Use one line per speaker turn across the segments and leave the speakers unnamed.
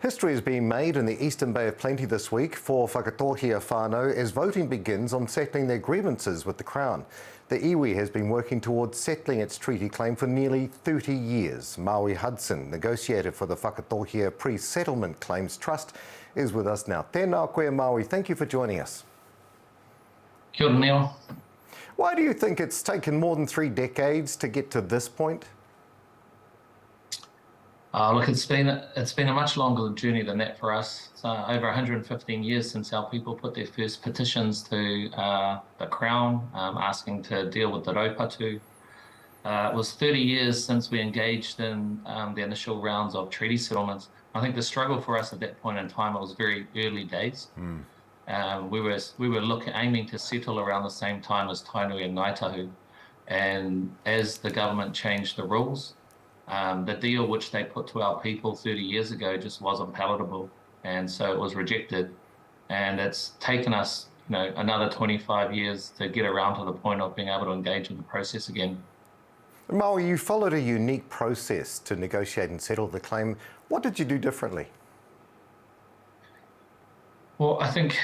History is being made in the Eastern Bay of Plenty this week for Whakatōhea whānau as voting begins on settling their grievances with the Crown. The iwi has been working towards settling its treaty claim for nearly 30 years. Maui Hudson, negotiator for the Whakatōhea Pre-Settlement Claims Trust, is with us now. Tēnā koe Maui, thank you for joining us.
Kia ora, Neil.
Why do you think it's taken more than 3 decades to get to this point?
Look, it's been a much longer journey than that for us. It's over 115 years since our people put their first petitions to the Crown, asking to deal with the raupatu. It was 30 years since we engaged in the initial rounds of treaty settlements. I think the struggle for us at that point in time, it was very early days. We were aiming to settle around the same time as Tainui and Ngaitahu, and as the government changed the rules, the deal which they put to our people 30 years ago just wasn't palatable, and so it was rejected. And it's taken us, another 25 years to get around to the point of being able to engage in the process again.
Maui, you followed a unique process to negotiate and settle the claim. What did you do differently?
Well, I think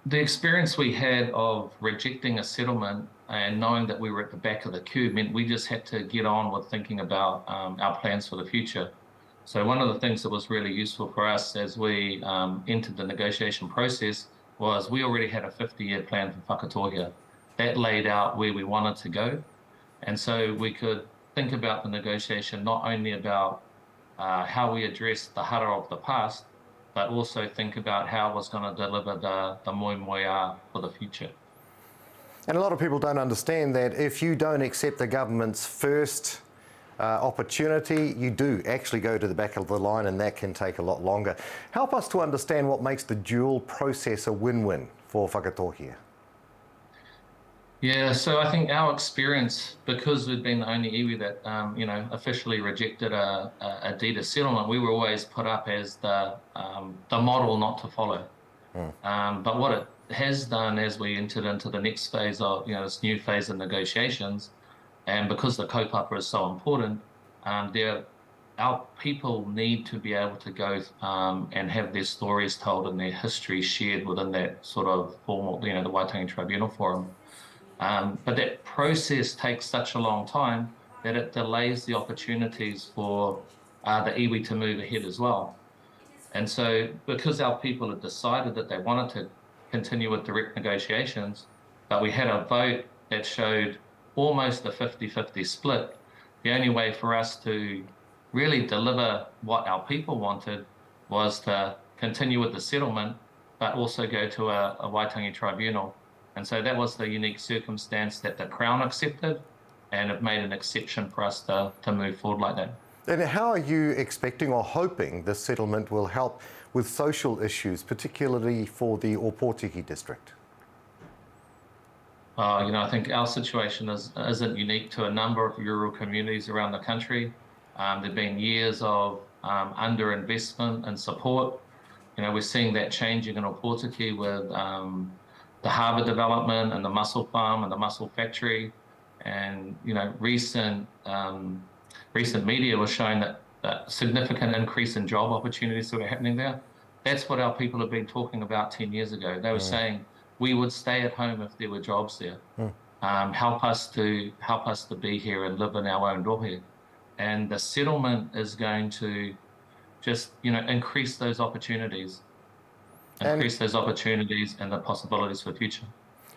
the experience we had of rejecting a settlement and knowing that we were at the back of the queue meant we just had to get on with thinking about our plans for the future. So one of the things that was really useful for us as we entered the negotiation process was we already had a 50-year plan for Whakatōhea. That laid out where we wanted to go. And so we could think about the negotiation not only about how we address the hara of the past, but also think about how it was going to deliver the moi moia for the future.
And a lot of people don't understand that if you don't accept the government's first opportunity, you do actually go to the back of the line, and that can take a lot longer. Help us to understand what makes the dual process a win-win for Whakatōhea.
Yeah, so I think our experience, because we'd been the only iwi that officially rejected a deed of settlement, we were always put up as the model not to follow. But what it has done as we entered into the next phase of this new phase of negotiations, and because the kaupapa is so important, our people need to be able to go and have their stories told and their history shared within that sort of formal, the Waitangi Tribunal Forum. But that process takes such a long time that it delays the opportunities for the iwi to move ahead as well. And so because our people had decided that they wanted to continue with direct negotiations, but we had a vote that showed almost a 50-50 split, the only way for us to really deliver what our people wanted was to continue with the settlement, but also go to a Waitangi Tribunal. And so that was the unique circumstance that the Crown accepted, and it made an exception for us to move forward like that.
And how are you expecting or hoping this settlement will help with social issues, particularly for the Opotiki district?
I think our situation isn't unique to a number of rural communities around the country. There've been years of underinvestment and support. We're seeing that changing in Opotiki with the harbour development and the mussel farm and the mussel factory. And, recent media was showing that significant increase in job opportunities that were happening there. That's what our people have been talking about 10 years ago. They were saying we would stay at home if there were jobs there. Help us to be here and live in our own rohe. And the settlement is going to just, increase those opportunities. Increase those opportunities and the possibilities for the future.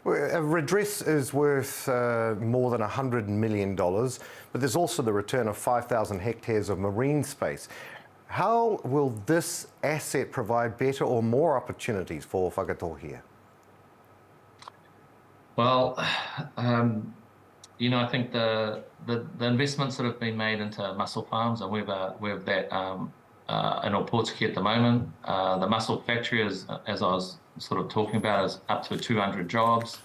A redress is worth more than $100 million, but there's also the return of 5,000 hectares of marine space. How will this asset provide better or more opportunities for Whakatōhea?
Well, I think the investments that have been made into mussel farms, and we have that in Opotiki at the moment. The mussel factory, as I was sort of talking about, is up to 200 jobs,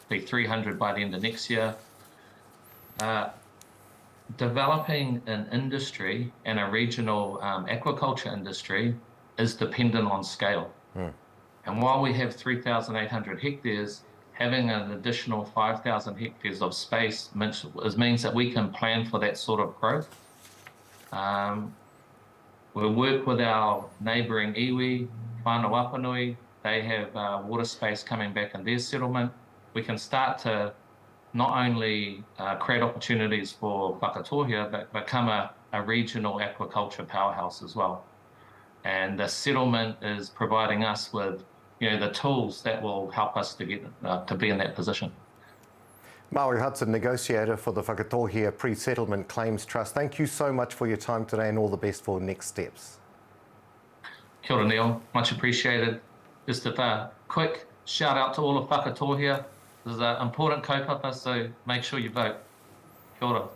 be 300 by the end of next year. Developing an industry and a regional aquaculture industry is dependent on scale. And while we have 3,800 hectares, having an additional 5,000 hectares of space means that we can plan for that sort of growth. We'll work with our neighbouring iwi, whānau. They have water space coming back in their settlement. We can start to not only create opportunities for Whakatōhea, but become a regional aquaculture powerhouse as well. And the settlement is providing us with, the tools that will help us to get to be in that position.
Maui Hudson, negotiator for the Whakatōhea Pre-Settlement Claims Trust. Thank you so much for your time today and all the best for next steps.
Kia ora, Neil. Much appreciated. Just a quick shout out to all of Whakatōhea. This is an important kaupapa, so make sure you vote. Kia ora.